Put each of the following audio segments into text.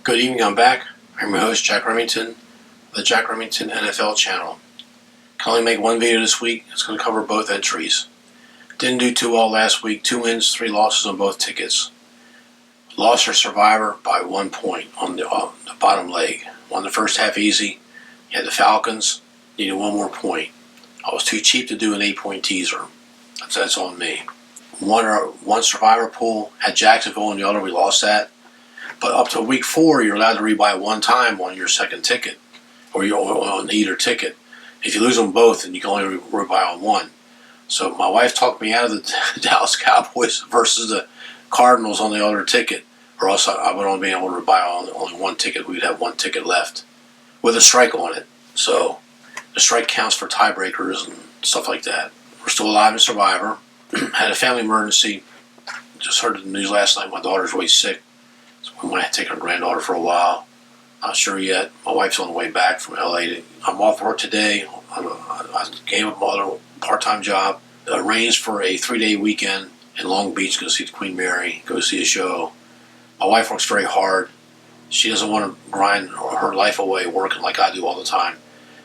Good evening, I'm back. I'm your host, Jack Remington, of the Jack Remington NFL channel. Can only make one video this week. It's going to cover both entries. Didn't do too well last week. 2 wins, 3 losses on both tickets. Lost or survivor by 1 point on the bottom leg. Won the first half easy. You had the Falcons. Needed 1 more point. I was too cheap to do an 8-point teaser. That's on me. One survivor pool. Had Jacksonville in the other. We lost that. But up to week 4, you're allowed to rebuy 1 time on your second ticket, or on either ticket. If you lose them both, then you can only rebuy on 1. So my wife talked me out of the Dallas Cowboys versus the Cardinals on the other ticket, or else I would only be able to buy only 1 ticket. We'd have 1 ticket left with a strike on it. So the strike counts for tiebreakers and stuff like that. We're still alive in Survivor. Had a family emergency. Just heard the news last night. My daughter's really sick. So we might have to take our granddaughter for a while. Not sure yet. My wife's on the way back from LA. I'm off work today. I gave up my other part-time job. Arranged for a 3-day weekend in Long Beach. Go see the Queen Mary. Go see a show. My wife works very hard. She doesn't want to grind her life away working like I do all the time.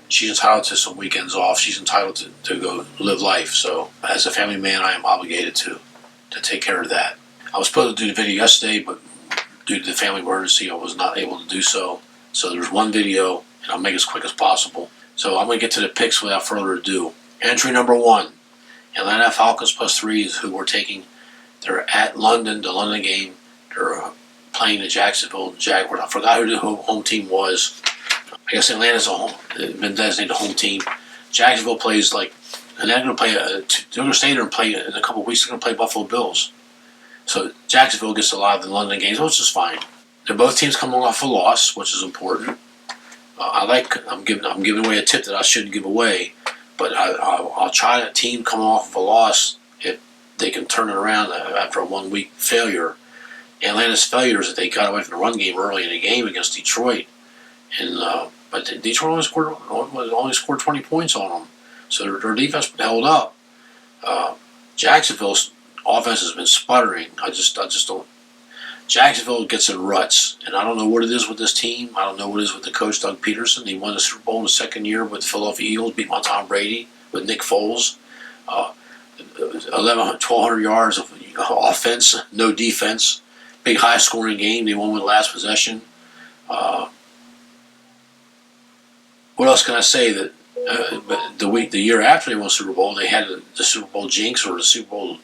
She's entitled to some weekends off. She's entitled to go live life. So as a family man, I am obligated to take care of that. I was supposed to do the video yesterday, but due to the family emergency, I was not able to do so. So there's 1 video, and I'll make it as quick as possible. So I'm going to get to the picks without further ado. Entry number 1, Atlanta Falcons +3 is who we're taking. They're at London, the London game. They're playing the Jacksonville Jaguars. I forgot who the home team was. I guess Atlanta's been designated a home team. Jacksonville plays and they're going to play. They're going to stay there and play in a couple of weeks. They're going to play Buffalo Bills. So Jacksonville gets a lot of the London games, which is fine. They're both teams coming off a loss, which is important. I'm giving away a tip that I shouldn't give away, but I'll try a team coming off of a loss if they can turn it around after a 1-week failure. Atlanta's failure is that they got away from the run game early in the game against Detroit, but Detroit only scored 20 points on them, so their defense held up. Jacksonville's offense has been sputtering. I just don't. Jacksonville gets in ruts, and I don't know what it is with this team. I don't know what it is with the coach, Doug Peterson. He won the Super Bowl in the second year with the Philadelphia Eagles, beat my Tom Brady with Nick Foles. 1,200 yards of offense, no defense. Big high-scoring game. They won with the last possession. What else can I say? That but the year after they won the Super Bowl, they had the Super Bowl jinx or the Super Bowl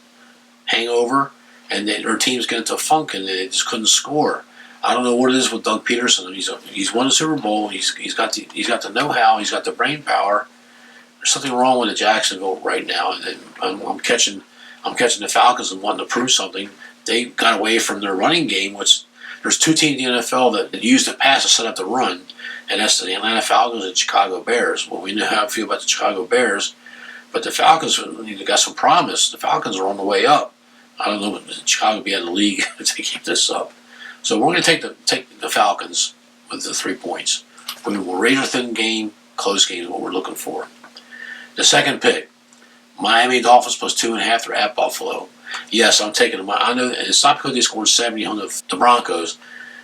hangover, and their teams get into a funk and they just couldn't score. I don't know what it is with Doug Peterson. He's won the Super Bowl. He's got the know-how. He's got the brain power. There's something wrong with the Jacksonville right now, and I'm catching the Falcons and wanting to prove something. They got away from their running game, which there's 2 teams in the NFL that use the pass to set up the run, and that's the Atlanta Falcons and Chicago Bears. Well, we know how I feel about the Chicago Bears, but the Falcons got some promise. The Falcons are on the way up. I don't know if Chicago will be out of the league to keep this up. So we're going to take the Falcons with the 3 points. We're razor-thin game, close game is what we're looking for. The second pick, Miami Dolphins +2.5. They're at Buffalo. Yes, I'm taking them. I know it's not because they scored 70 on the Broncos.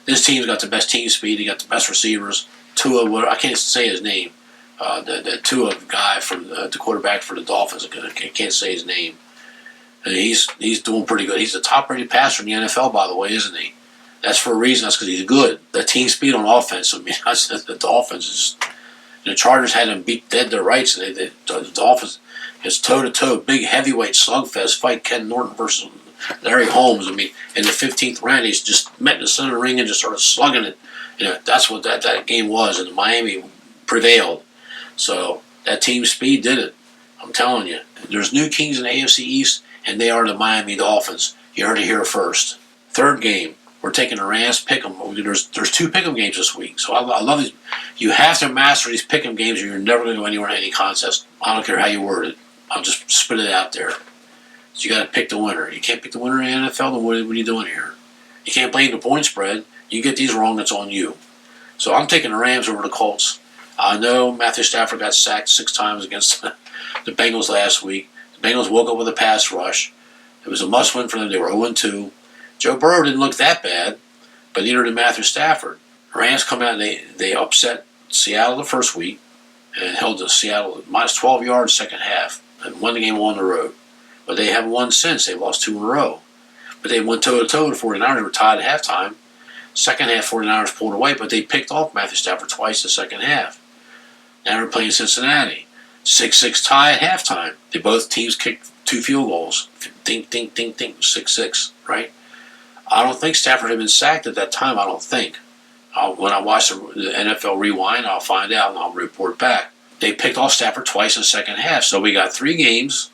This team's got the best team speed. They got the best receivers. Tua, I can't say his name. The Tua guy from the quarterback for the Dolphins, I can't say his name. And he's doing pretty good. He's the top-rated passer in the NFL, by the way, isn't he? That's for a reason. That's because he's good. The team speed on offense. I mean, the Dolphins is. The Chargers had them beat dead to rights. The Dolphins is toe-to-toe, big heavyweight slugfest fight. Ken Norton versus Larry Holmes. I mean, in the 15th round, he's just met in the center of the ring and just started slugging it. That's what that game was, and Miami prevailed. So that team speed did it. I'm telling you. There's new kings in the AFC East, and they are the Miami Dolphins. You heard it here first. Third game, we're taking the Rams pick'em. There's 2 pick'em games this week, so I love these. You have to master these pick'em games, or you're never going to go anywhere in any contest. I don't care how you word it. I'll just spit it out there. So you got to pick the winner. You can't pick the winner in the NFL. Then what are you doing here? You can't blame the point spread. You get these wrong, that's on you. So I'm taking the Rams over the Colts. I know Matthew Stafford got sacked 6 times against the Bengals last week. The Bengals woke up with a pass rush. It was a must-win for them. They were 0-2. Joe Burrow didn't look that bad, but neither did Matthew Stafford. Rams come out and they upset Seattle the first week and held to Seattle minus 12 yards second half and won the game on the road. But they haven't won since. They've lost 2 in a row. But they went toe-to-toe. The 49ers were tied at halftime. Second half, 49ers pulled away, but they picked off Matthew Stafford twice the second half. Now they're playing Cincinnati. 6-6 tie at halftime. Both teams kicked 2 field goals. Dink, dink, dink, dink, 6-6, right? I don't think Stafford had been sacked at that time, I don't think. When I watch the NFL Rewind, I'll find out and I'll report back. They picked off Stafford twice in the second half, so we got 3 games.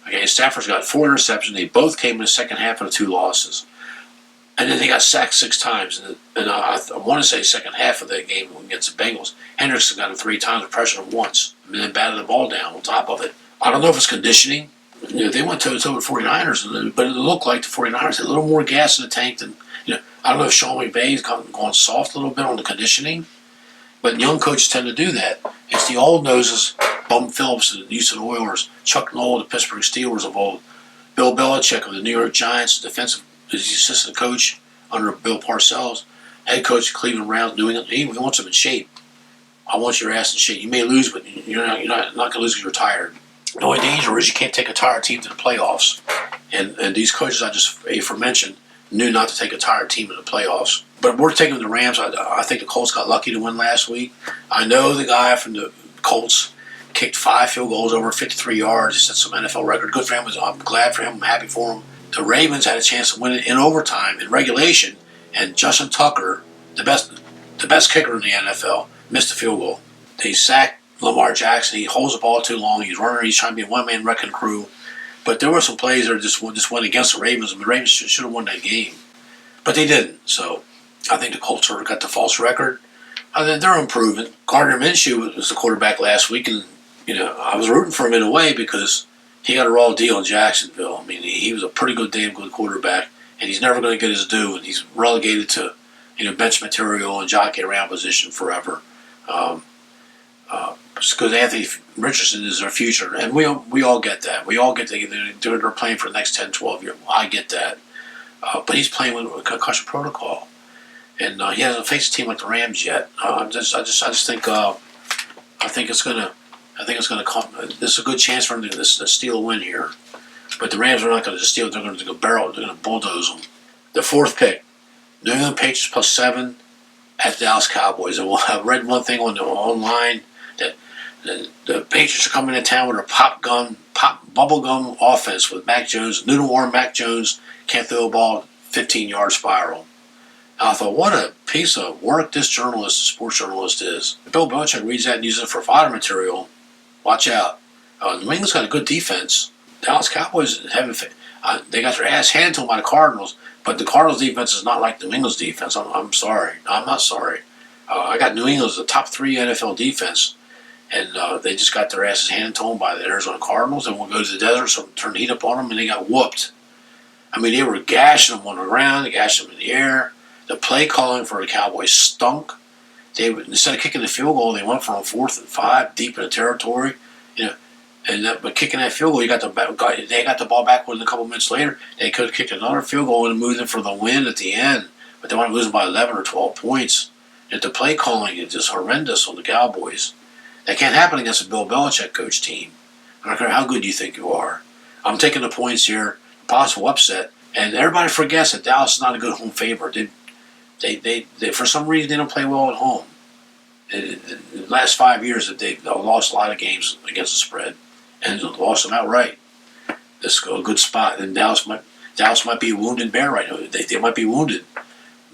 Okay, Stafford's got 4 interceptions. They both came in the second half of the 2 losses. And then they got sacked 6 times. And I want to say second half of that game against the Bengals, Hendrickson got him 3 times and pressured him once. And then batted the ball down on top of it. I don't know if it's conditioning. They went toe-to-toe with 49ers, but it looked like the 49ers had a little more gas in the tank than, I don't know if Sean McVay's gone soft a little bit on the conditioning. But young coaches tend to do that. It's the old noses, Bum Phillips of the Houston Oilers, Chuck Noll of the Pittsburgh Steelers of old, Bill Belichick of the New York Giants, defensive assistant coach under Bill Parcells, head coach of Cleveland Browns, New England. He wants them in shape. I want your ass in shape. You may lose, but you're not going to lose because you're tired. The only danger is you can't take a tired team to the playoffs. And these coaches I just aforementioned knew not to take a tired team to the playoffs. But we're taking the Rams. I think the Colts got lucky to win last week. I know the guy from the Colts kicked 5 field goals over 53 yards. He set some NFL record. Good for him. I'm glad for him. I'm happy for him. The Ravens had a chance to win it in overtime, in regulation, and Justin Tucker, the best kicker in the NFL, missed a field goal. They sacked Lamar Jackson. He holds the ball too long. He's running. He's trying to be a one-man wrecking crew. But there were some plays that just went against the Ravens, and the Ravens should have won that game. But they didn't. So I think the Colts sort of got the false record. They're improving. Gardner Minshew was the quarterback last week, and I was rooting for him in a way because he got a raw deal in Jacksonville. I mean, he was a pretty damn good quarterback, and he's never going to get his due, and he's relegated to bench material and jockey around position forever. Because Anthony Richardson is their future, and we all get that. We all get that they're playing for the next 10, 12 years. I get that. But he's playing with concussion protocol, and he hasn't faced a team like the Rams yet. I just think it's gonna come. This is a good chance for him to steal a win here. But the Rams are not going to just steal it. They're going to go barrel. They're going to bulldoze them. The 4th pick, New England Patriots +7 at Dallas Cowboys. And I read one thing online that the Patriots are coming to town with a bubblegum offense with Mac Jones, noodle-warm Mac Jones, can't throw a ball 15-yard spiral. And I thought, what a piece of work this sports journalist is. Bill Belichick reads that and uses it for fodder material. Watch out. New England's got a good defense. Dallas Cowboys they got their ass handed to them by the Cardinals, but the Cardinals' defense is not like New England's defense. I'm sorry. I'm not sorry. I got New England as the top 3 NFL defense, and they just got their asses handed to them by the Arizona Cardinals, and we'll go to the desert, so turn the heat up on them, and they got whooped. I mean, they were gashing them on the ground, they gashed them in the air. The play calling for the Cowboys stunk. Instead of kicking the field goal, they went for 4th and 5, deep in the territory. But kicking that field goal, they got the ball back within a couple minutes later. They could have kicked another field goal and moved them for the win at the end. But they wound up losing by 11 or 12 points. And the play calling is just horrendous on the Cowboys. That can't happen against a Bill Belichick coach team. I don't care how good you think you are. I'm taking the points here, possible upset. And everybody forgets that Dallas is not a good home favorite. They for some reason, they don't play well at home. In the last 5 years, they've lost a lot of games against the spread. And lost them outright. This is a good spot. And Dallas might be a wounded bear right now. They might be wounded. I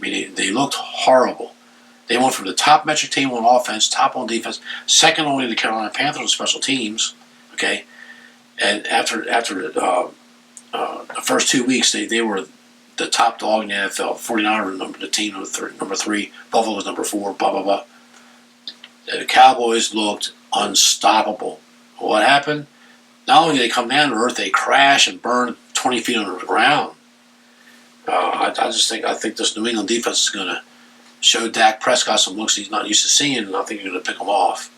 mean, they looked horrible. They went from the top metric team on offense, top on defense, second only to the Carolina Panthers on special teams. Okay, and after the first 2 weeks, they were the top dog in the NFL. 49ers were the team number 3. Buffalo was number 4. Blah blah blah. The Cowboys looked unstoppable. What happened? Not only did they come down to earth, they crash and burn 20 feet under the ground. I think this New England defense is going to show Dak Prescott some looks he's not used to seeing, and I think he's going to pick them off.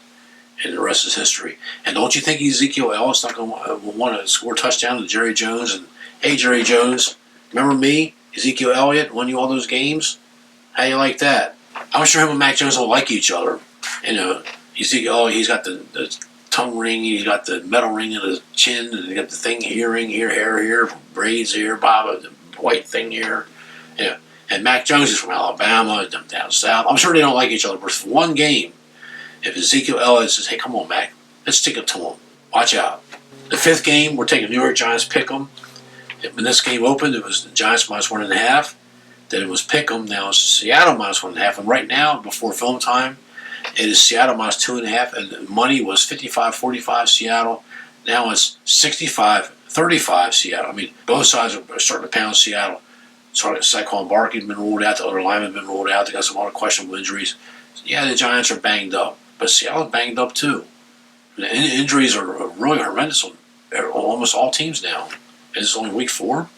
And the rest is history. And don't you think Ezekiel Elliott's not going to want to score a touchdown to Jerry Jones? And hey, Jerry Jones, remember me, Ezekiel Elliott, won you all those games? How you like that? I'm sure him and Mac Jones don't like each other. You know, you see, he's got the tongue ring, he's got the metal ring in his chin, and he got the thing earring here, hair here, braids here, bob, the white thing here. Yeah. And Mac Jones is from Alabama, down south. I'm sure they don't like each other, but for one game, if Ezekiel Elliott says, hey, come on, Mac, let's stick it to him. Watch out. The fifth game, we're taking New York Giants pick'em. When this game opened, it was the Giants -1.5. Then it was pick'em. Now it's Seattle -1.5. And right now, before film time, it is Seattle -2.5. And the money was 55-45 Seattle. Now it's 65-35 Seattle. I mean, both sides are starting to pound Seattle. Saquon Barkley's been ruled out. The other linemen have been ruled out. They got some other questionable injuries. Yeah, the Giants are banged up. But Seattle's banged up too. The injuries are really horrendous on almost all teams now. And it's only week 4.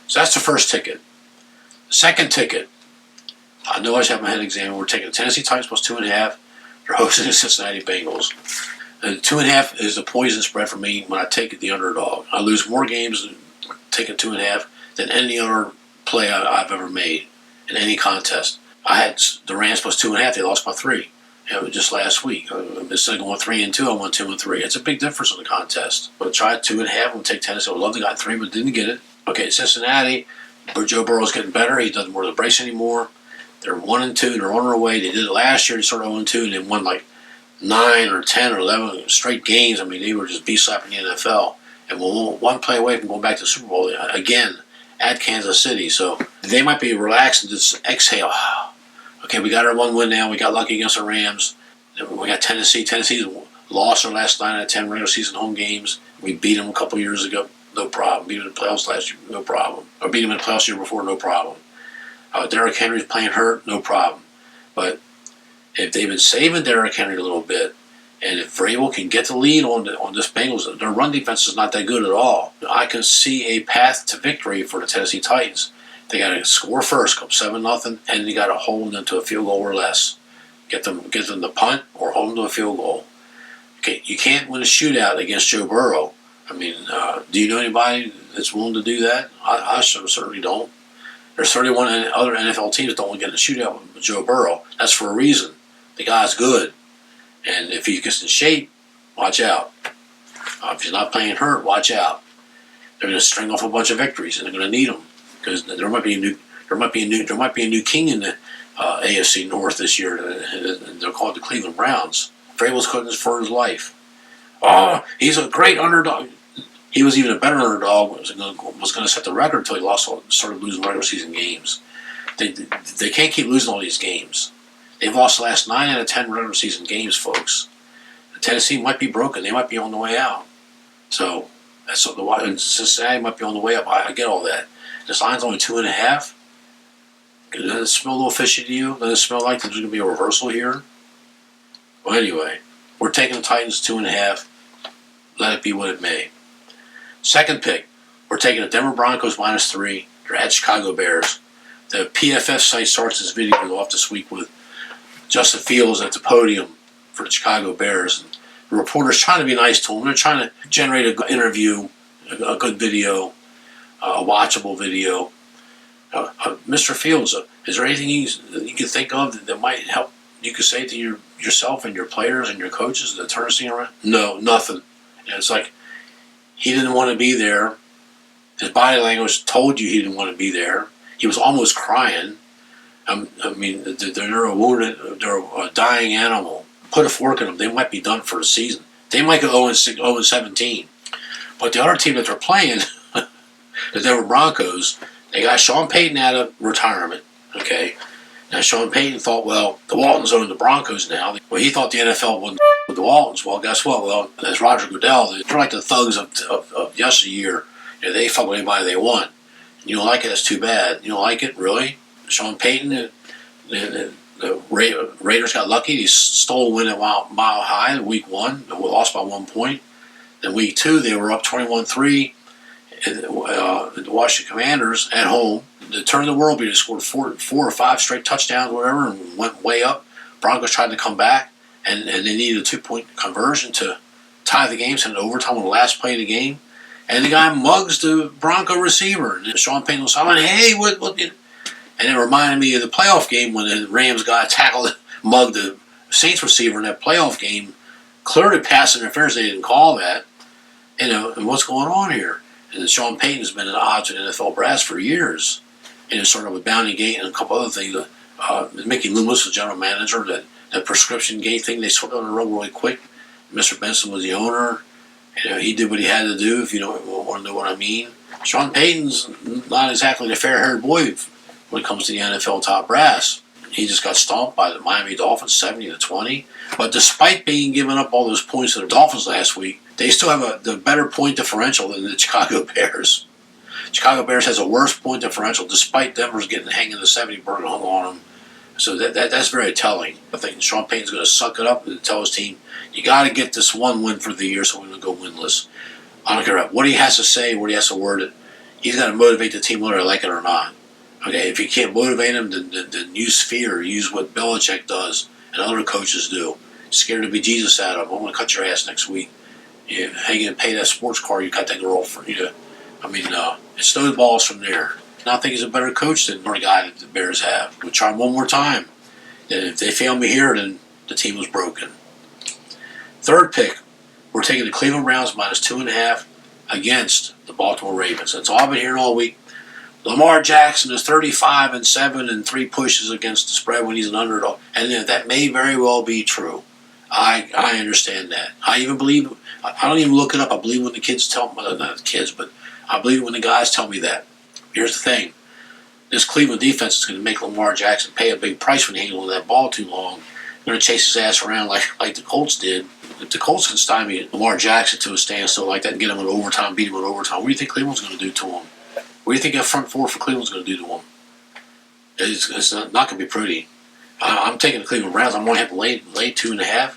So that's the first ticket. The second ticket, I know I just have my head examined. We're taking the Tennessee Titans +2.5. They're hosting the Cincinnati Bengals. And 2.5 is the poison spread for me when I take the underdog. I lose more games taking 2.5 than any other play I've ever made in any contest. I had the Rams +2.5. They lost by 3. Just last week. Instead of going 3-2, I won 2-3. It's a big difference in the contest. But I tried 2.5. We'll take Tennessee. I would love to got 3, but didn't get it. Okay, Cincinnati. Joe Burrow's getting better. He doesn't wear the brace anymore. They're 1-2. They're on their way. They did it last year. They started 0-2 and they won like 9 or 10 or 11 straight games. I mean, they were just beat-slapping the NFL. And we're one play away from going back to the Super Bowl again at Kansas City. So they might be relaxed and just exhale. Okay, we got our 1 win now. We got lucky against the Rams. We got Tennessee. Tennessee's lost their last 9 out of 10 regular season home games. We beat them a couple years ago, no problem. Beat them in the playoffs last year, no problem. Or beat them in the playoffs the year before, no problem. Derrick Henry's playing hurt, no problem. But if they've been saving Derrick Henry a little bit, and if Vrabel can get the lead on this Bengals, their run defense is not that good at all. I can see a path to victory for the Tennessee Titans. They got to score first, come 7-0, and they got to hold them to a field goal or less. Get them to punt or hold them to a field goal. Okay, you can't win a shootout against Joe Burrow. I mean, do you know anybody that's willing to do that? I certainly don't. There's 31 other NFL teams that don't want to get in a shootout with Joe Burrow. That's for a reason. The guy's good, and if he gets in shape, watch out. If he's not playing hurt, watch out. They're going to string off a bunch of victories, and they're going to need them. Because there might be a new king in the AFC North this year, and they're called the Cleveland Browns. Vrabel's cooking for his life. Oh, he's a great underdog. He was even a better underdog. Was going to set the record until he started losing regular season games. They can't keep losing all these games. They've lost the last 9 out of 10 regular season games, folks. Tennessee might be broken. They might be on the way out. So that's and Cincinnati might be on the way up. I get all that. This line's only 2.5. Does it smell a little fishy to you? Does it smell like there's going to be a reversal here? Well, anyway, we're taking the Titans 2.5. Let it be what it may. Second pick, we're taking the Denver Broncos -3. They're at Chicago Bears. The PFF site starts this video off this week with Justin Fields at the podium for the Chicago Bears. And the reporter's trying to be nice to him. They're trying to generate a good interview, a good video, a watchable video. Mr. Fields, is there anything you can think of that might help? You could say to yourself and your players and your coaches to turn this thing around? No, nothing. And it's like he didn't want to be there. His body language told you he didn't want to be there. He was almost crying. I mean, they're a wounded, they're a dying animal. Put a fork in them, they might be done for the season. They might go 0-17. But the other team that they're playing, the Denver Broncos, they got Sean Payton out of retirement. Okay, now Sean Payton thought, well, the Waltons own the Broncos now. Well, he thought the NFL wouldn't with the Waltons. Well, guess what? Well, as Roger Goodell, they're like the thugs of yesteryear. You know, they fuck with anybody they want. You don't like it? That's too bad. You don't like it, really? Sean Payton, the Raiders got lucky. He stole a win at Mile High in week 1. They lost by 1 point. Then week 2, they were up 21-3. The Washington Commanders at home. To turn the world, they scored 4 or 5 straight touchdowns, whatever, and went way up. Broncos tried to come back, and they needed a 2-point conversion to tie the game, send it overtime on the last play of the game. And the guy mugs the Bronco receiver. And Sean Payton was like, hey, what? And it reminded me of the playoff game when the Rams got tackled, mugged the Saints receiver in that playoff game. Clearly pass interference, they didn't call that. And what's going on here? And Sean Payton's been at odds with NFL brass for years. And it's sort of a Bounty Gate and a couple other things. Mickey Loomis was general manager. That prescription gate thing, they swept on the rug really quick. Mr. Benson was the owner. He did what he had to do, if you don't want to know what I mean. Sean Payton's not exactly the fair-haired boy when it comes to the NFL top brass. He just got stomped by the Miami Dolphins 70-20. But despite being given up all those points to the Dolphins last week, they still have the better point differential than the Chicago Bears. Chicago Bears has a worse point differential despite Denver's getting hanging the 70 burden hung on them. So that's very telling. I think Sean Payton's going to suck it up and tell his team, you got to get this one win for the year so we're going to go winless. I don't care what he has to say, what he has to word it. He's got to motivate the team whether they like it or not. Okay, if you can't motivate them, then use fear. Use what Belichick does and other coaches do. Scared to be Jesus out of them. I'm going to cut your ass next week. Yeah, how you going to pay that sports car you got that girl for? It's those balls from there. And I think he's a better coach than the guy that the Bears have. We'll try him one more time. And if they fail me here, then the team was broken. Third pick, we're taking the Cleveland Browns -2.5 against the Baltimore Ravens. That's all I've been hearing all week. Lamar Jackson is 35-7 and 3 pushes against the spread when he's an underdog. And that may very well be true. I understand that. I don't even look it up. I believe when the kids tell me, not the kids, but I believe when the guys tell me that. Here's the thing. This Cleveland defense is going to make Lamar Jackson pay a big price when he handles that ball too long. They're going to chase his ass around like the Colts did. If the Colts can stymie Lamar Jackson to a standstill like that and get him in overtime, beat him in overtime, what do you think Cleveland's going to do to him? What do you think that front four for Cleveland's going to do to him? It's not going to be pretty. I'm taking the Cleveland Browns. I'm going to have to lay 2.5.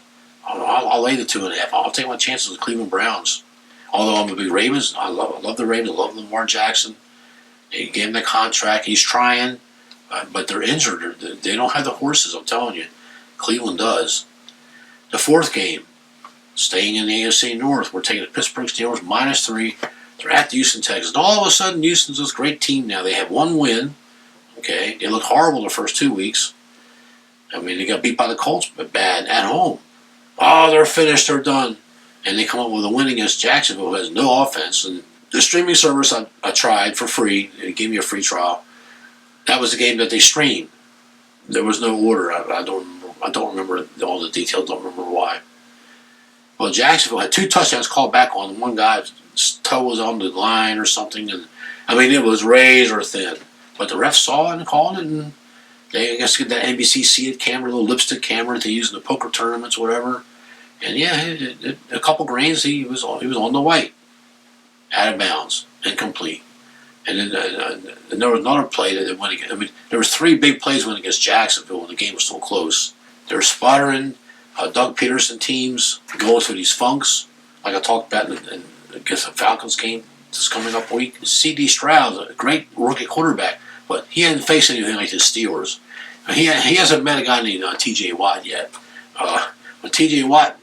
I'll lay the 2.5. I'll take my chances with the Cleveland Browns. Although I'm a big Ravens, I love the Ravens. I love Lamar Jackson. They gave him the contract. He's trying, but they're injured. They don't have the horses. I'm telling you, Cleveland does. The fourth game, staying in the AFC North, we're taking the Pittsburgh Steelers -3. They're at the Houston Texans. And all of a sudden, Houston's this great team now. They have one win. Okay, they look horrible the first 2 weeks. They got beat by the Colts, but bad at home. Oh, they're finished. They're done. And they come up with a win against Jacksonville, who has no offense. And the streaming service I tried for free. It gave me a free trial. That was the game that they streamed. There was no order. I don't remember all the details. Don't remember why. Well, Jacksonville had 2 touchdowns called back on. One guy's toe was on the line or something, and it was razor thin. But the refs saw it and called it, and they, I guess, get that NBC See It camera, little lipstick camera that they use in the poker tournaments, whatever. And yeah, a couple grains, he was on the white, out of bounds, incomplete. And then there was another play that went against. There was 3 big plays went against Jacksonville when the game was still close. They were sputtering. Doug Peterson teams going through these funks, like I talked about in I guess the Falcons game this coming up week. C.D. Stroud, a great rookie quarterback, but he hadn't faced anything like the Steelers. He hasn't met a guy named T.J. Watt yet. When T.J. Watt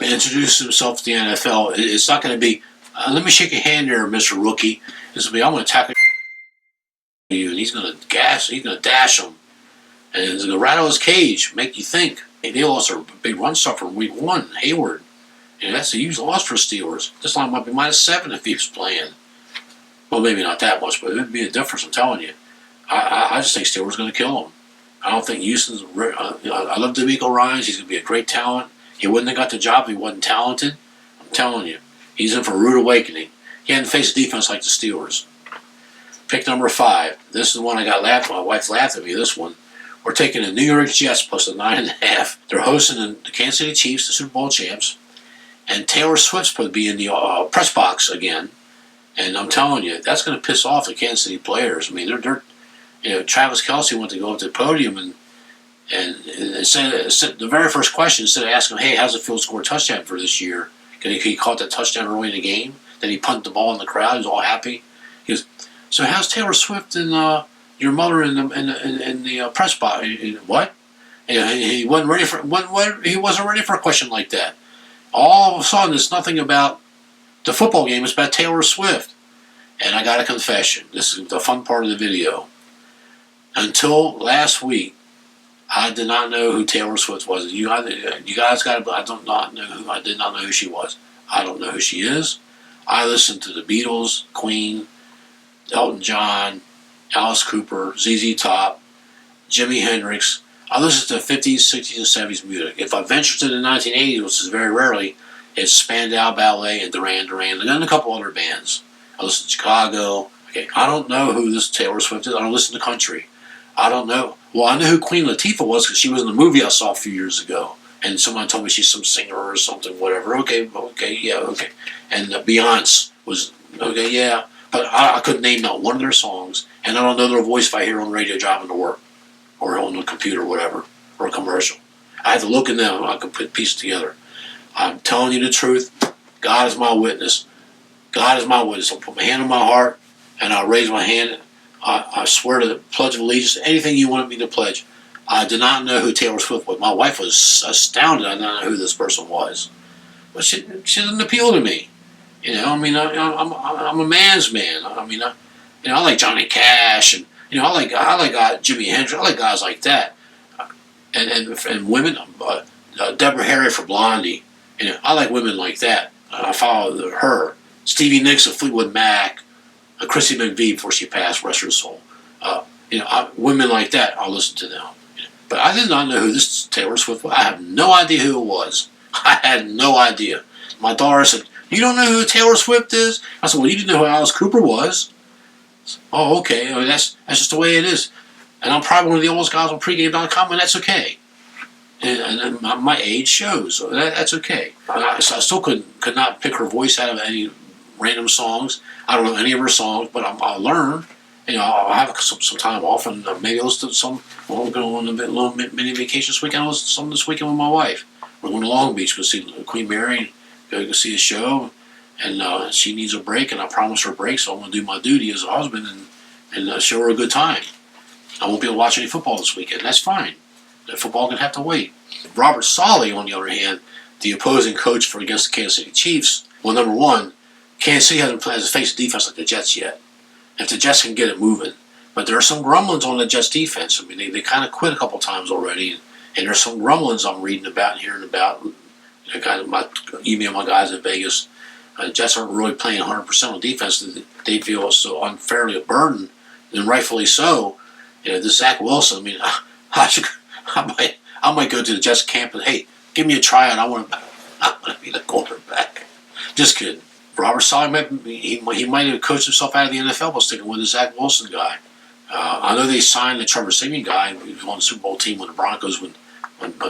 introduces himself to the NFL, it's not going to be, let me shake your hand there, Mr. Rookie. It's going to be, I'm going to tackle you, and he's going to dash him. And he's going to rattle his cage, make you think. They lost a big run stuffer in week 1, Hayward. And that's a huge loss for Steelers. This line might be -7 if he was playing. Well, maybe not that much, but it would be a difference, I'm telling you. I just think Steelers going to kill him. I don't think Houston's... I love DeMeco Ryans. He's going to be a great talent. He wouldn't have got the job if he wasn't talented. I'm telling you. He's in for a rude awakening. He hadn't faced a defense like the Steelers. Pick number 5. This is the one I got laughed at. My wife laughed at me, this one. We're taking the New York Jets plus the 9.5. They're hosting the Kansas City Chiefs, the Super Bowl champs. And Taylor Swift's going to be in the press box again. And I'm telling you, that's going to piss off the Kansas City players. They're Travis Kelce went to go up to the podium and said the very first question, instead of asking him, hey, how's it feel to score a touchdown for this year? Because he caught that touchdown early in the game. Then he punted the ball in the crowd. He was all happy. He goes, so how's Taylor Swift and your mother in the press box? What? He wasn't ready for a question like that. All of a sudden, it's nothing about the football game. It's about Taylor Swift. And I got a confession. This is the fun part of the video. Until last week, I did not know who Taylor Swift was. You guys got to. I don't not know who. I did not know who she was. I don't know who she is. I listened to the Beatles, Queen, Elton John, Alice Cooper, ZZ Top, Jimi Hendrix. I listened to 50s, 60s, and 70s music. If I venture to the 1980s, which is very rarely, it's Spandau Ballet and Duran Duran, and then a couple other bands. I listen to Chicago. Okay, I don't know who this Taylor Swift is. I don't listen to country. I don't know. Well, I know who Queen Latifah was because she was in the movie I saw a few years ago. And someone told me she's some singer or something, whatever. Okay, yeah, okay. And Beyonce was, okay, yeah. But I couldn't name not one of their songs. And I don't know their voice if I hear on the radio driving to work or on the computer or whatever, or a commercial. I had to look in them and I could put pieces together. I'm telling you the truth. God is my witness. God is my witness. I'll put my hand on my heart and I'll raise my hand. I swear to the Pledge of Allegiance, anything you wanted me to pledge. I did not know who Taylor Swift was. My wife was astounded I did not know who this person was. But she didn't appeal to me. You know, I mean, I'm a man's man. I mean, I like Johnny Cash, and I like Jimi Hendrix. I like guys like that, and women. Deborah Harry for Blondie. I like women like that. I follow her. Stevie Nicks of Fleetwood Mac. Chrissy McVie before she passed, rest her soul. Women like that, I'll listen to them. But I did not know who this Taylor Swift was. I have no idea who it was. I had no idea. My daughter said, "You don't know who Taylor Swift is?" I said, "Well, you didn't know who Alice Cooper was." Oh, okay. I mean, that's just the way it is. And I'm probably one of the oldest guys on pregame.com, and that's okay. And my age shows. So that's okay. I still could not pick her voice out of any random songs. I don't know any of her songs, but I'll learn. I'll have some time off, and maybe I'll listen to some. Well, we're going on a little mini vacation this weekend. I'll listen to some this weekend with my wife. We're going to Long Beach, go see Queen Mary, go see a show, and she needs a break, and I promised her a break, so I'm going to do my duty as a husband and show her a good time. I won't be able to watch any football this weekend. That's fine. The football can have to wait. Robert Saleh, on the other hand, the opposing coach for against the Kansas City Chiefs, well, number one, Kansas City hasn't faced a defense like the Jets yet. If the Jets can get it moving. But there are some grumblings on the Jets defense. I mean, they kind of quit a couple times already. And there's some grumblings I'm reading about and hearing about. I got my email my guys in Vegas. Jets aren't really playing 100% on defense. They feel it's so unfairly a burden, and rightfully so. This Zach Wilson, I mean, I might go to the Jets camp and, hey, give me a tryout. I want to be the quarterback. Just kidding. Robert Saleh he might have coached himself out of the NFL by sticking with the Zach Wilson guy. I know they signed the Trevor Siemian guy. He was on the Super Bowl team with the Broncos when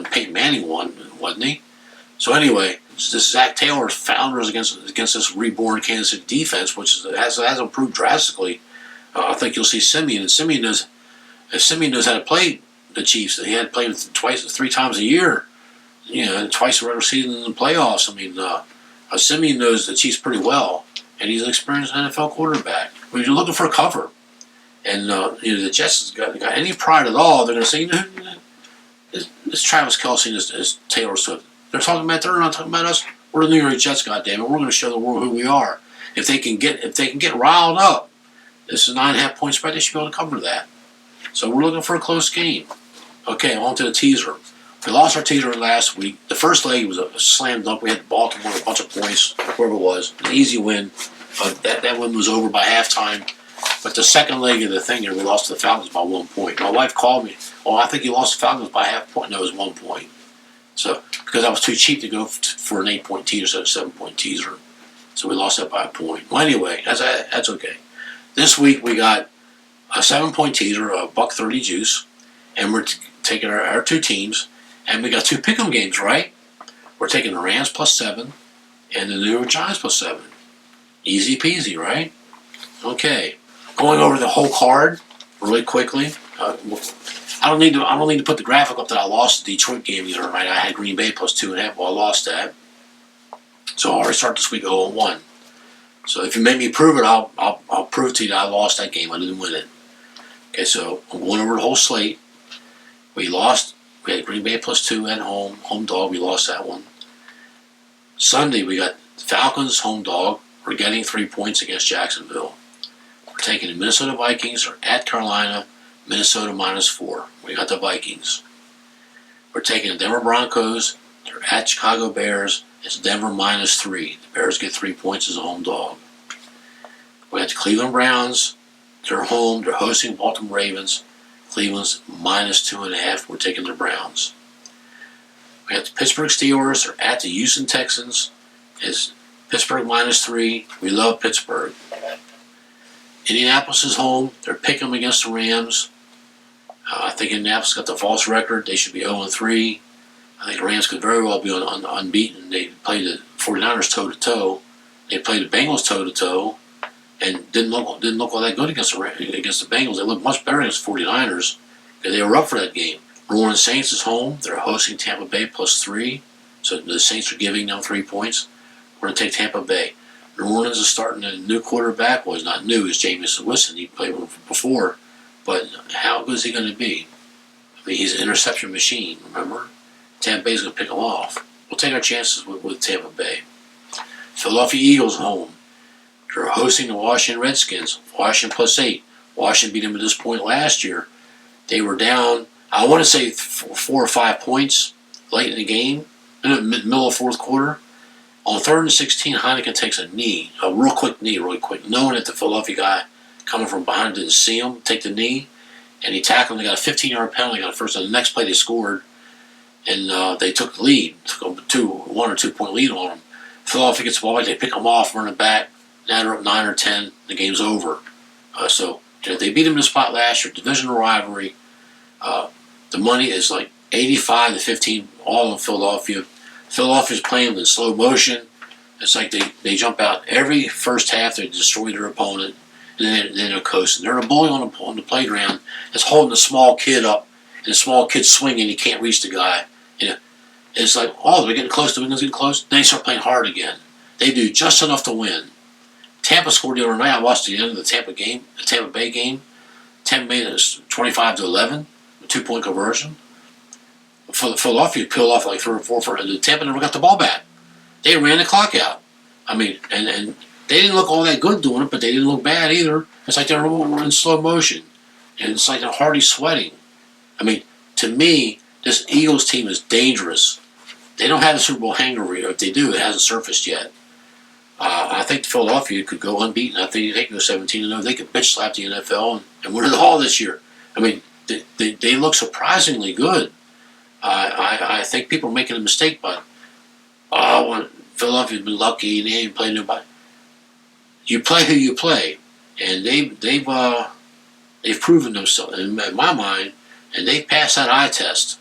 Peyton Manning won, wasn't he? So anyway, this Zach Taylor's founders against this reborn Kansas City defense, which has improved drastically. I think you'll see Siemian, and Siemian knows how to play the Chiefs. He had played 3 times a year, twice the regular season and the playoffs. I mean. Siemian knows the Chiefs pretty well, and he's an experienced NFL quarterback. When you're looking for a cover, and the Jets got any pride at all, they're going to say, this Travis Kelce and this Taylor Swift. They're talking about they're not talking about us. We're the New York Jets, goddammit. We're going to show the world who we are. If they can get riled up, this is a 9.5 point spread. They should be able to cover that. So we're looking for a close game. Okay, on to the teaser. We lost our teaser last week. The first leg was a slam dunk. We had Baltimore a bunch of points, whoever it was. An easy win. That win was over by halftime. But the second leg of the thing here, we lost to the Falcons by 1 point. My wife called me. Oh, I think you lost the Falcons by half point. No, it was 1 point. So, because I was too cheap to go for an 8-point teaser instead of a 7-point teaser. So we lost that by a point. Well, anyway, that's okay. This week we got a 7-point teaser, a $1.30 juice. And we're taking our 2 teams. And we got 2 pick'em games, right? We're taking the Rams +7 and the New York Giants +7. Easy peasy, right? Okay. Going over the whole card really quickly. I don't need to put the graphic up that I lost the Detroit game either, right? I had Green Bay +2.5. Well, I lost that. So I'll already start this week 0-1. So if you make me prove it, I'll prove to you that I lost that game. I didn't win it. Okay, so I'm going over the whole slate. We lost. We had Green Bay +2 at home dog. We lost that one. Sunday we got Falcons home dog. We're getting 3 points against Jacksonville. We're taking the Minnesota Vikings are at Carolina. Minnesota -4. We got the Vikings. We're taking the Denver Broncos. They're at Chicago Bears. It's Denver -3. The Bears get 3 points as a home dog. We got the Cleveland Browns. They're home. They're hosting Baltimore Ravens. Cleveland's -2.5. We're taking the Browns. We got the Pittsburgh Steelers. They're at the Houston Texans. It's Pittsburgh -3. We love Pittsburgh. Indianapolis is home. They're picking them against the Rams. I think Indianapolis got the false record. They should be 0-3. I think the Rams could very well be unbeaten. They played the 49ers toe-to-toe. They played the Bengals toe-to-toe. And didn't look all that good against the Bengals. They looked much better against the 49ers. They were up for that game. New Orleans Saints is home. They're hosting Tampa Bay +3. So the Saints are giving them 3 points. We're going to take Tampa Bay. New Orleans is starting a new quarterback. Well, he's not new. It's Jameis Winston. He played with him before. But how good is he going to be? I mean, he's an interception machine, remember? Tampa Bay's going to pick him off. We'll take our chances with Tampa Bay. Philadelphia Eagles home. They're hosting the Washington Redskins. Washington +8. Washington beat them at this point last year. They were down, I want to say 4 or 5 points late in the game, in the middle of fourth quarter. On 3rd and 16, Heineken takes a knee, a real quick knee, knowing that the Philadelphia guy coming from behind didn't see him take the knee, and he tackled him. They got a 15-yard penalty on the first. And the next play they scored, and they took the lead, took a 1 or 2 point lead on them. Philadelphia gets the ball back, they pick them off, run it back. Now they're up 9 or 10. The game's over. So they beat them in the spot last year. Divisional rivalry. The money is like 85-15, all in Philadelphia. Philadelphia's playing in slow motion. It's like they jump out every first half. They destroy their opponent, and then they're coasting. They're a bully on the playground that's holding a small kid up, and the small kid's swinging. He can't reach the guy. You know, it's like, oh, they're getting close. The windows getting close. Then they start playing hard again. They do just enough to win. Tampa scored the other night. I watched the end of the Tampa Bay game. Tampa made it 25-11, a 2-point conversion. Philadelphia peeled off like 3 or 4, and Tampa never got the ball back. They ran the clock out. I mean, and they didn't look all that good doing it, but they didn't look bad either. It's like they were in slow motion, and it's like they're hardly sweating. I mean, to me, this Eagles team is dangerous. They don't have the Super Bowl hangover. If they do, it hasn't surfaced yet. I think Philadelphia could go unbeaten. I think they can go 17-0. They could bitch slap the NFL and win it all this year. I mean, they look surprisingly good. I think people are making a mistake, but Philadelphia's been lucky and they ain't played nobody. You play who you play, and they've proven themselves in my mind, and they passed that eye test.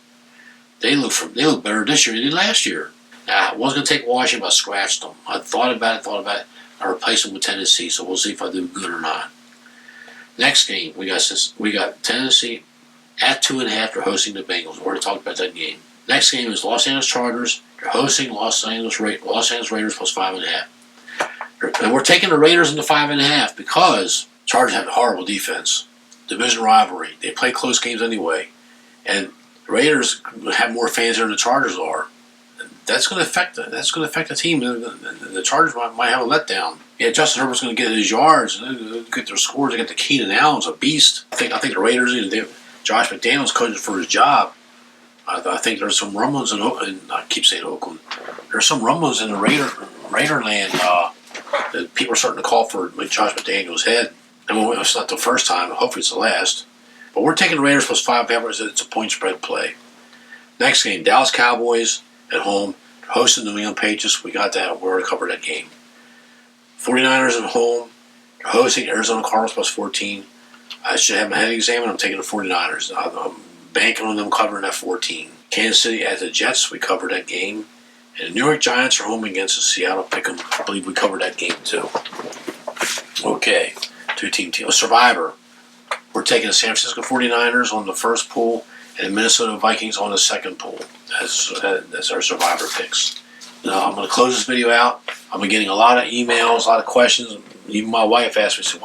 They look better this year than they did last year. Now, I wasn't going to take Washington, but I scratched them. I thought about it. I replaced them with Tennessee, so we'll see if I do good or not. Next game, we got Tennessee at 2.5. They're hosting the Bengals. We already talked about that game. Next game is Los Angeles Chargers. They're hosting Los Angeles Raiders +5.5. And we're taking the Raiders in the 5.5 because Chargers have a horrible defense. Division rivalry. They play close games anyway. And the Raiders have more fans than the Chargers are. That's going to affect the team. The Chargers might have a letdown. Yeah, Justin Herbert's going to get his yards, get their scores. They got the Keenan Allen's a beast. I think the Raiders. Josh McDaniels coaching for his job. I think there's some rumblings in I keep saying Oakland. There's some rumblings in the Raider land that people are starting to call for Josh McDaniels' head. And it's not the first time. Hopefully it's the last. But we're taking the Raiders +5. It's a point spread play. Next game, Dallas Cowboys at home. They're hosting the New England Patriots. We got that. We already covered that game. 49ers at home. They're hosting Arizona Cardinals +14. I should have my head examined. I'm taking the 49ers. I'm banking on them covering that 14. Kansas City at the Jets. We covered that game. And the New York Giants are home against the Seattle Pick'em. I believe we covered that game too. Okay. Two-team team. Survivor. We're taking the San Francisco 49ers on the first pool and the Minnesota Vikings on the second pool. That's our Survivor picks. Now, I'm going to close this video out. I've been getting a lot of emails, a lot of questions. Even my wife asked me, said,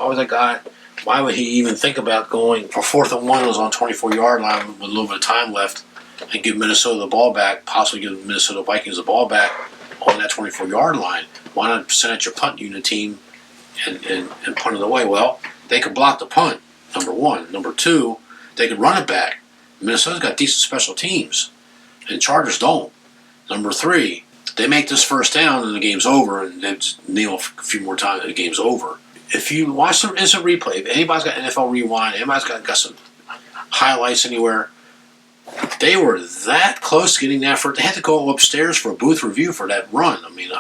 why would he even think about going for 4th and 1? It was on 24-yard line with a little bit of time left and give Minnesota the ball back, possibly give the Minnesota Vikings the ball back on that 24-yard line. Why not send out your punt unit team and punt it away? Well, they could block the punt, number one. Number two, they could run it back. Minnesota's got decent special teams, and Chargers don't. Number 3, they make this first down and the game's over, and then just kneel a few more times and the game's over. If you watch the instant replay, if anybody's got NFL Rewind, anybody's got some highlights anywhere, they were that close to getting that first. They had to go upstairs for a booth review for that run. I mean,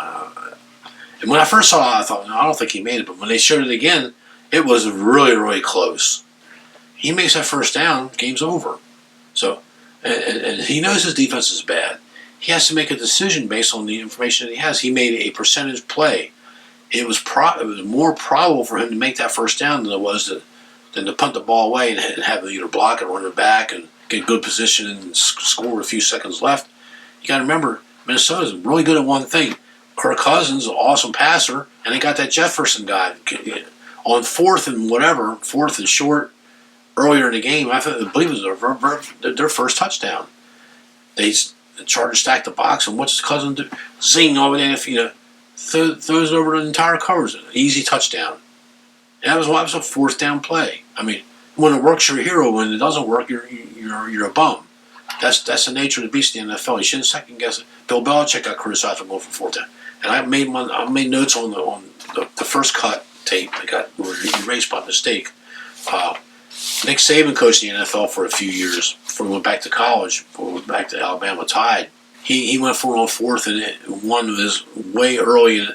and when I first saw it, I thought, no, I don't think he made it. But when they showed it again, it was really, really close. He makes that first down, game's over. So, and he knows his defense is bad. He has to make a decision based on the information that he has. He made a percentage play. It was more probable for him to make that first down than it was than to punt the ball away and have either block it or run it back and get good position and score with a few seconds left. You got to remember, Minnesota's really good at one thing. Kirk Cousins, an awesome passer, and they got that Jefferson guy on fourth and short earlier in the game. I believe it was their first touchdown. The Chargers stacked the box, and what's his cousin do? Zing over there, throws it over the entire covers. Easy touchdown. And that was a fourth down play. I mean, when it works, you're a hero. When it doesn't work, you're a bum. That's the nature of the beast in the NFL. You shouldn't second guess it. Bill Belichick got criticized for going for fourth down, and I made notes on the first cut tape that were erased by mistake. Nick Saban coached the NFL for a few years before he went back to college, before he went back to Alabama Tide. He went for it on fourth, and one was way early in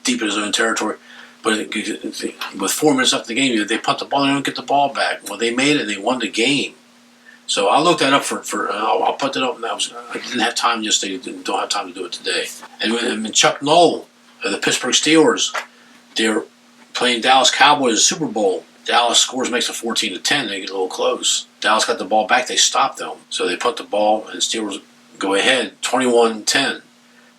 deep in his own territory. But with 4 minutes left in the game, they punt the ball, they don't get the ball back. Well, they made it, and they won the game. So I looked that up I'll put that up. And I didn't have time yesterday. Don't have time to do it today. And Chuck Noll of the Pittsburgh Steelers, they're playing Dallas Cowboys in the Super Bowl. Dallas scores, makes it 14-10. They get a little close. Dallas got the ball back. They stopped them. So they put the ball, and Steelers go ahead 21-10.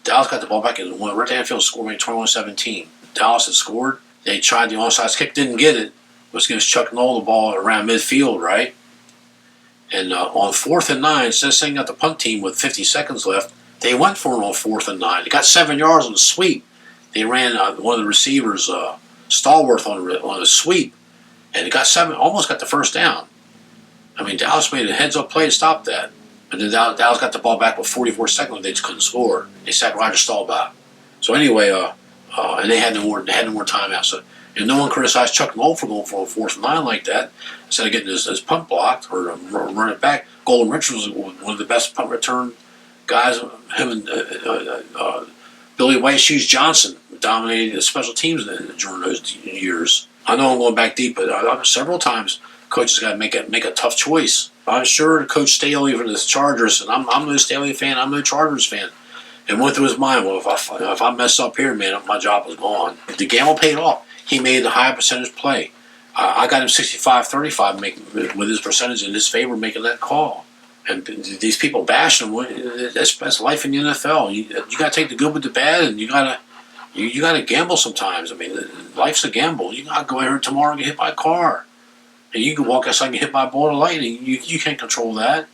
Dallas got the ball back and went right down the field, scored, made 21-17. Dallas had scored. They tried the onside kick, didn't get it. Was gives Chuck Noll the ball around midfield, right? And on 4th and 9, instead of setting up the punt team with 50 seconds left, they went for it on 4th and 9. They got 7 yards on the sweep. They ran one of the receivers, Stallworth, on a sweep, and it got 7. Almost got the first down. I mean, Dallas made a heads-up play to stop that. But then Dallas got the ball back with 44 seconds. They just couldn't score. They sacked Roger Staubach. So anyway, and they had no more timeouts. So, and no one criticized Chuck Noll for going for a 4th and 9 like that. Instead of getting his punt blocked or run it back, Golden Richards was one of the best punt return guys. Him and Billy White Shoes Johnson dominated the special teams during those years. I know I'm going back deep, but several times coaches got to make a tough choice. I'm sure Coach Staley for the Chargers, and I'm no Staley fan, I'm no Chargers fan. And went through his mind, well, if I mess up here, man, my job is gone. The gamble paid off. He made the high percentage play. I got him 65-35 with his percentage in his favor making that call. And these people bashing him, that's life in the NFL. You got to take the good with the bad, and you got to gamble sometimes. I mean, life's a gamble. You got to go out here tomorrow and get hit by a car. And you can walk outside and get hit by a ball of lightning. You can't control that.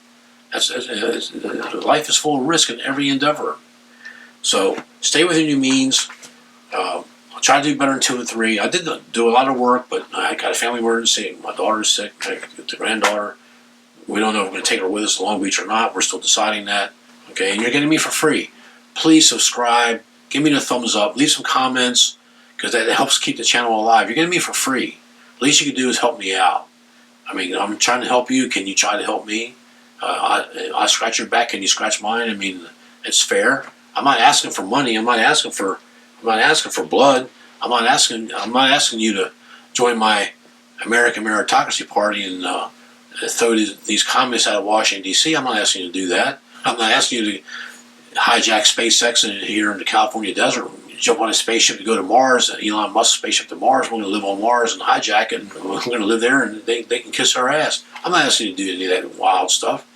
Life is full of risk in every endeavor. So stay within your means. I'll try to do better in 2 and 3. I did do a lot of work, but I got a family emergency. My daughter's sick, the granddaughter. We don't know if we're going to take her with us to Long Beach or not. We're still deciding that. Okay, and you're getting me for free. Please subscribe. Give me the thumbs up. Leave some comments, because that helps keep the channel alive. You're getting me for free. The least you can do is help me out. I mean, I'm trying to help you. Can you try to help me? I scratch your back. Can you scratch mine? I mean, it's fair. I'm not asking for money. I'm not asking for blood. I'm not asking you to join my American meritocracy party and throw these communists out of Washington D.C. I'm not asking you to do that. I'm not asking you to hijack SpaceX here in the California desert, jump on a spaceship to go to Mars, Elon Musk's spaceship to Mars. We're going to live on Mars and hijack it, and we're going to live there, and they can kiss our ass. I'm not asking you to do any of that wild stuff.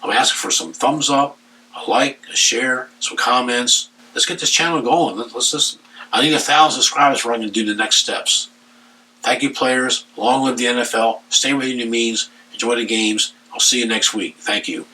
I'm asking for some thumbs up, a like, a share, some comments. Let's get this channel going. I need 1,000 subscribers before I can do the next steps. Thank you, players. Long live the NFL. Stay within your means. Enjoy the games. I'll see you next week. Thank you.